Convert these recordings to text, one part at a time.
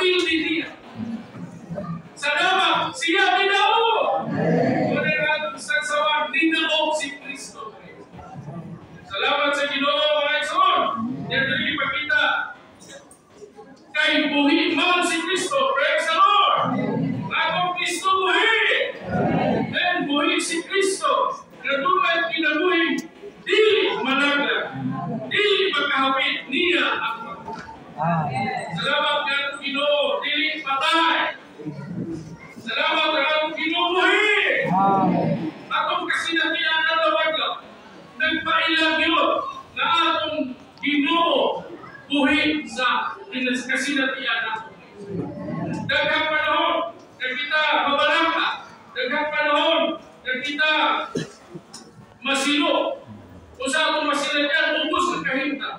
napildi niya. Salamat, siya ginao. Muna nga sa sawang ninaog si Kristo. Salamat sa Ginoo mga igsoon. Yan na ipakita. Kay buhi man si Kristo. Praise the Lord. Akong Kristo buhi. And buhi si Kristo. Natulad kinabuhi. Dili managla. Dili magkahawit niya ang salamat nga itong Ginoo. Dili patay. Salamat nga itong Ginoo buhi. Atong kasinatian na tawag lang. Nagpailang yun na atong Ginoo buhi sa kasinatian natin. Daghang panahon na kita mabalaka. Daghang panahon na kita masilo. Kung sa atong masinatian, ubos na kahinta.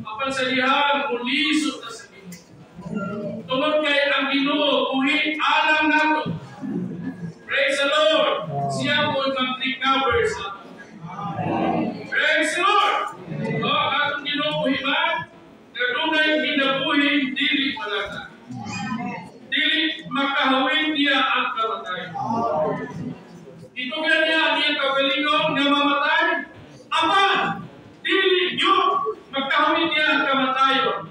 Apan sa lihan, ulisot na sa Ginoo. Tungod kay ang Ginoo buhi alam nato. Praise the Lord. Siya po mag-recover sa praise the Lord! Atong ginubuhi ba? Nadunay ginabuhi, dili palaka. Dili makahawin niya ang kamatayan. Ito niya kagalingon na mamatay. Apan, dili yun makahawin niya ang kamatayan.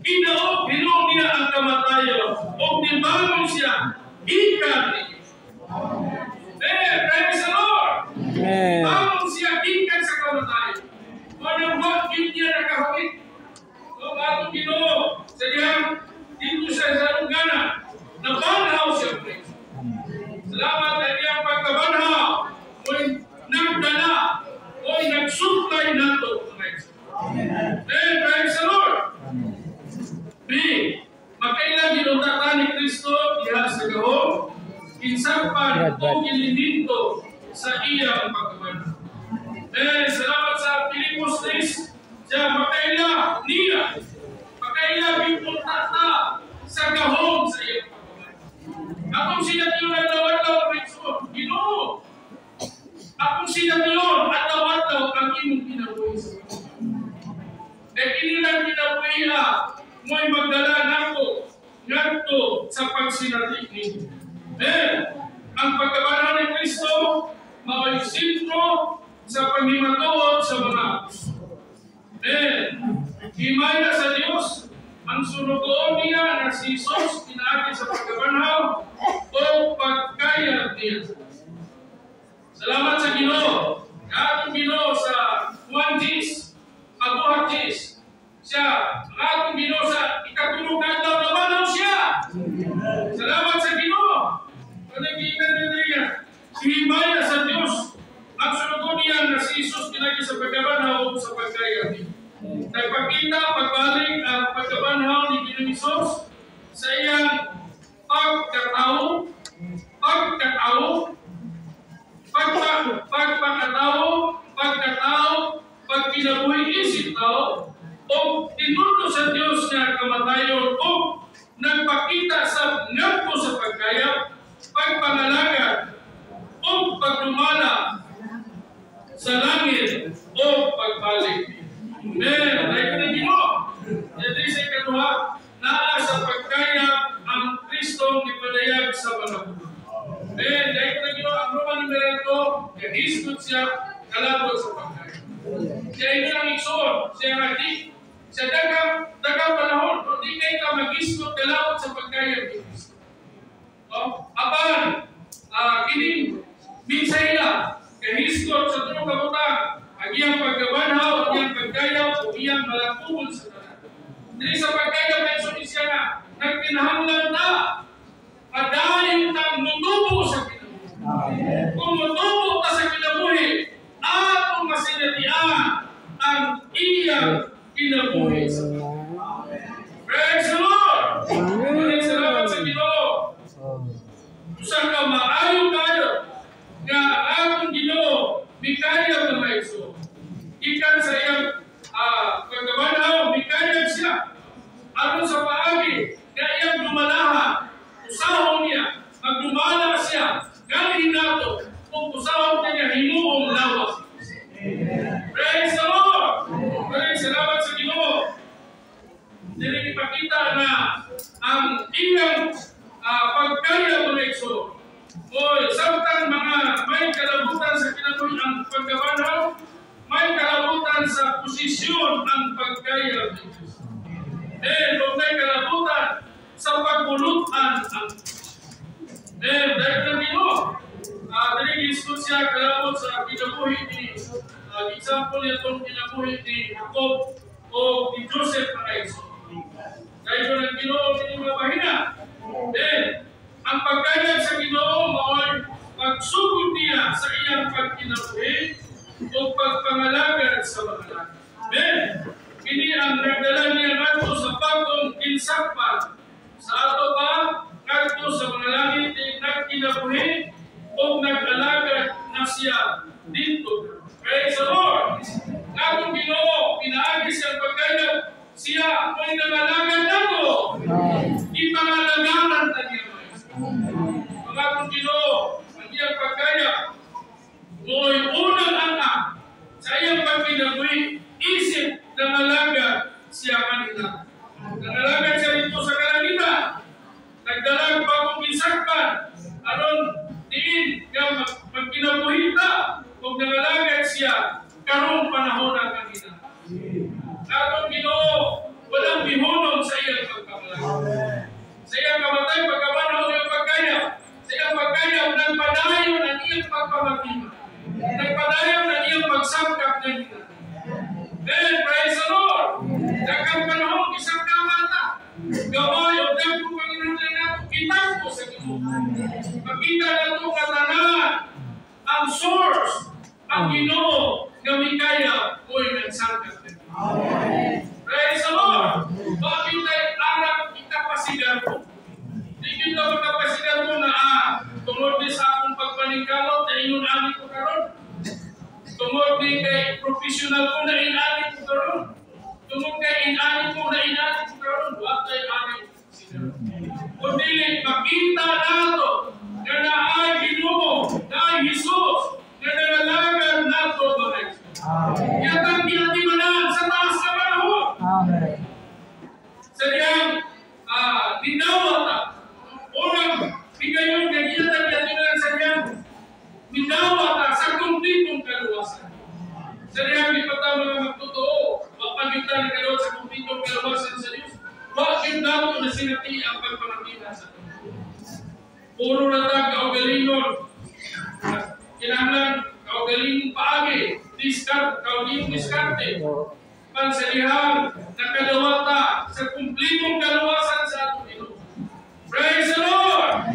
Ginoo niya ang kamatayan. O nibangon siya, ikan niya. Praise the Lord! Bangon siya, ikan sa kamatayan. Walang wag niya nakahawit. O atong Ginoo, sa diyang dito siya sa lungana, nabanhaw siya. Salamat sa diyang pagkabanhaw. Mo'y nagdala, mo'y nagsuklay nato. Praise the Lord! Makailang ginutatan ni Kristo diha sa gahom, kinsapan o gilininto sa iyang pagkabanhaw. Salamat sa Pilipos 3. Siya makaila niya. Makaila bipunta sa gahom sa iyang pagkabanhaw. Akong sinatiyon at lawat-law ang Ginoo. Akong sinatiyon at lawat-law ang imong kinabuhi sa pagkabanhaw. Dahil inilang kinabuhi mo'y magdala nako ngadto sa pagsinati ninyo. Ang pagkabanhaw ni Kristo mao'y sentro sa panghimatuod sa mga apostol. Himaya sa Diyos ang sunugoon niya na si Jesus inaagi sa pagkabanhaw o pagkayag niya. Salamat sa Ginoo. Atong Ginoo sa Juan 10, Abuhat 10. Siya, ang atong Ginoo sa ikatulong adlaw nabanaw siya. Salamat sa Ginoo. Panagitan niya. Himaya sa Diyos ang sunugon niya na si Jesus pinagi sa pagkabanhaw sa pagkayag niya. Nagpakita, pagbalik ang pagkabanhaw ni Ginoong Jesus sa iyang pagkatao, pagkinabuhi isip tao, o tinuto sa Diyos na kamatayon, o nagpakita sa ngadto sa pagkayag, pagpangalagad, o pagdumala sa langit, o pagbalik. Dahil na Ginoo, jadi sa ikaduha, naa sa pagkayag ang Kristong ipadayag sa mga buhay. Dahil na Ginoo, ang Roman numerito, kahisgot siya, kalabot sa pagkayag. Kaya ini ang igsoon, siya nga di, sa dagang panahon, di kayo ka mag-hisgot, kalabot sa pagkayag ni Kristo. Apan, kining minsayla, kahisgot sa tulong kabutang, ang iyang pagkabanhaw, ang iyang pagkayaw, o iyang malakubol sa tanan. Dili sa pagkayaw, may sunisya na, nagkinahanglan na, padayon tang mutubo sa kinabuhi. Kung mutubo ka sa kinabuhi, atong masinatian ang iyang kinabuhi sa kinabuhi. Praise the Lord! Maraming salamat sa Ginoo. Usang ka maayon tayo, nga atong Ginoo, mikayag na may iso. Ikan sa iyang pagkabanhaw, mikayag siya. Aron sa paagi, na iyang dumalahan, usahon niya, magdumala siya, galing nato, kung usahon niya himuong lawas. Praise the Lord! Maraming salamat sa Ginoo. dili ipakita na ang iyang pagkaya mga igsoon. O samtang mga may kalabutan sa kinabuhi ang pagkabanaw, may kalabutan sa posisyon ang pagkaya ng Diyos. Kung may kalabutan sa pagbulutan ang dahil ng Ginoo, dili Ginoo siya kalabot sa kinabuhi ni example itong kinabuhi ni Jacob o ni Joseph mga igsoon. Dahil ng Ginoo hindi mabahina. Ang pagkayag sa Ginoo mao'y pagsugod niya sa iyang pagkinabuhi o pagpangalagad sa mga langit. Amen. Kini ang nagdala niya ngadto sa bagong kinsakpan sa ato ba ngadto sa mga langit nagkinabuhi o nag-alagad na siya dito. Praise the Lord. Ngatong Ginoo pinaagi siyang pagkayag siya mo'y nag-alagad nato. Ipangalagaran na niya. Ngatong Ginoo ang iyang pagkayag mo'y unang anak sa iyang pagkinabuhi isip nangalagad siya kanila. Nangalagad siya dito sa kalangitan. Nagdalang bagong kinsakpan. Aron diin nga magkinabuhi ka kung nangalagad siya karong panahon ng kanila. Ngatong Ginoo walang bihunong sa iyang pagkamalagad. Sa iyang kamatay pagkabanaw ng pagkaya. Sa iyang pagkaya nagpadayon ang iyang pagpamatima. Nagpadayon ang iyang pagsangkap kanila. Then, praise the Lord. Dagang panahon, isang kamata. Gaway o dagong Panginoon na nato, kitang po sa Ginoo. Makita na ito katanan, ang source, ang Ginoo, gamikaya, mo'y nagsangkap. Praise the Lord. Bakit tayo arap ikapasigan mo? Di kita magkapasigan mo na, tungod di sa akong pagpaningkalot, na inyong amin ko karon. Tungod di kay professional ko na inanit ko karon. Tungod kay inanit ko na inanit ko karon. Huwag tayo amin. Kundi makita nato na naay Ginoo, naay Jesus, na nangalagan nato mga ito. Yatang kinatimanan sa taas na panahon. Sa diyang dinawata, unang bigayon na ginatang kinatimanan sa diyang dinawata sa kumpletong kaluwasan. Sa diyang ipatama mga magtotoo, mapagitan na kaluwasan sa kumpletong kaluwasan sa Diyos. Bakit nato na sinati ang pagpapakita sa Diyos? Puro na tag kaugalingon. Kinahanglan kaugalingon paagi. Kaugalingon diskarte. Pansalihan na kalawata sa kumplitong kaluwasan sa atong Ginoo. Praise the Lord!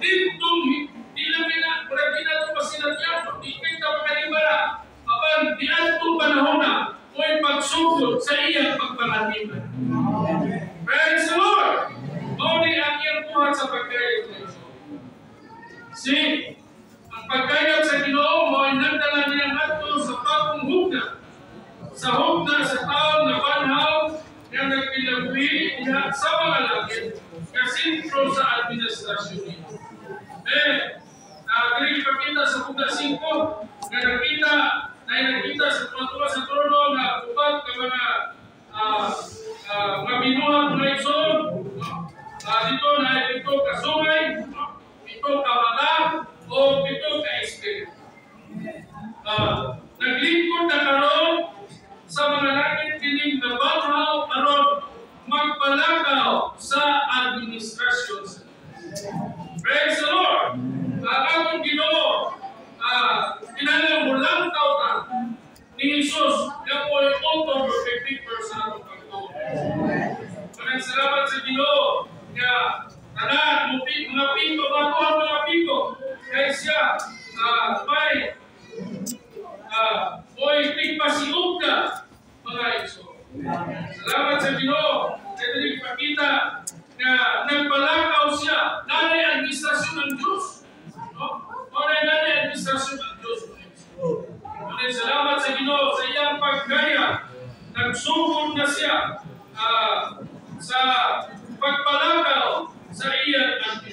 Di lang ito pasinatyan. Di kita makalibara. Apan, di atong panahon na mo'y pagsugod sa iyang pagpangatiman. Praise the Lord! Muli ang iyang buhat sa pagkayag na ito. See, ang pagkayag sa Ginoo mo'y nagdala niyang ato sa bagong hugna. Sa hugna sa taon na banhaw na nagpinabuhi niya sa mga langit na sintro sa administrasyon niya. Dili ipakita sa hugna 5 na nakita sa patuwa sa trono na upat ka mga mabinuhat na igsoon. Dito na ito ka sungay, ito ka mata, o ito ka espiritu. Naglingkod na karon sa mga langit kining nabanhaw aron magpalakaw sa administrasyon. Praise the Lord! Ang atong Ginoo, kinahanglan mo lang tawtan ni Jesus na po yung auto-perfector sa atong pagtuo. Maraming salamat sa Ginoo na tanan, mga pito, baguhan mga pito, kaya siya may tigpasiog ka mga iso. Salamat sa Ginoo na ipakita na nagbalakaw siya. Nanay administrasyon ng Diyos. Nanay administrasyon ng Diyos. Maraming salamat sa Ginoo sa iyang pagkaya. Nagsugod na siya sa pagbalakaw sa iyang administrasyon.